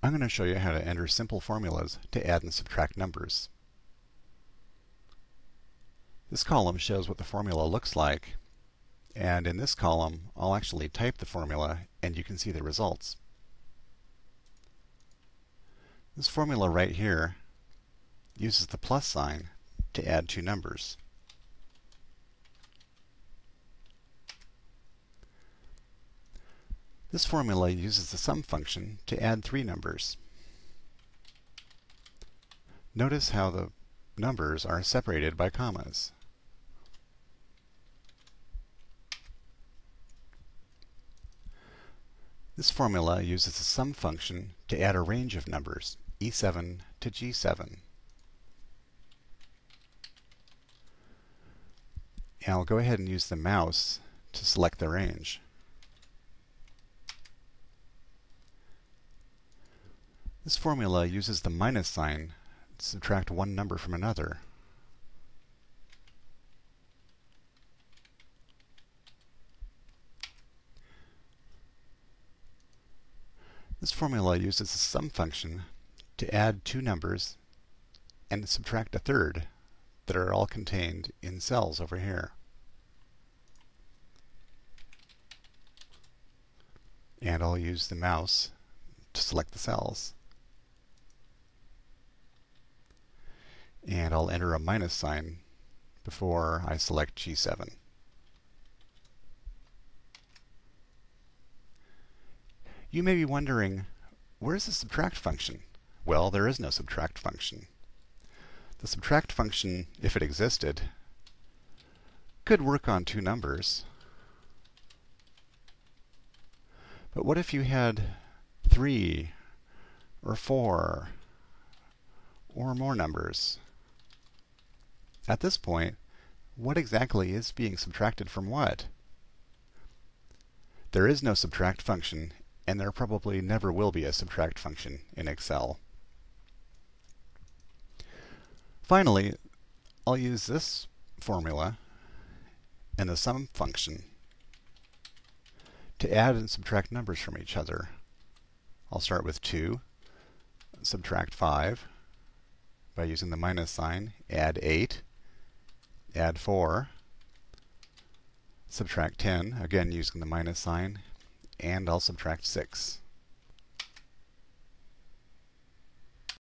I'm going to show you how to enter simple formulas to add and subtract numbers. This column shows what the formula looks like, and in this column I'll actually type the formula and you can see the results. This formula right here uses the plus sign to add two numbers. This formula uses the sum function to add three numbers. Notice how the numbers are separated by commas. This formula uses the sum function to add a range of numbers, E7 to G7. And I'll go ahead and use the mouse to select the range. This formula uses the minus sign to subtract one number from another. This formula uses the sum function to add two numbers and subtract a third that are all contained in cells over here. And I'll use the mouse to select the cells. And I'll enter a minus sign before I select G7. You may be wondering, where's the subtract function? Well, there is no subtract function. The subtract function, if it existed, could work on two numbers. But what if you had 3 or 4 or more numbers? At this point, what exactly is being subtracted from what? There is no subtract function, and there probably never will be a subtract function in Excel. Finally, I'll use this formula and the sum function to add and subtract numbers from each other. I'll start with 2, subtract 5 by using the minus sign, add 8, add 4, subtract 10, again using the minus sign, and I'll subtract 6.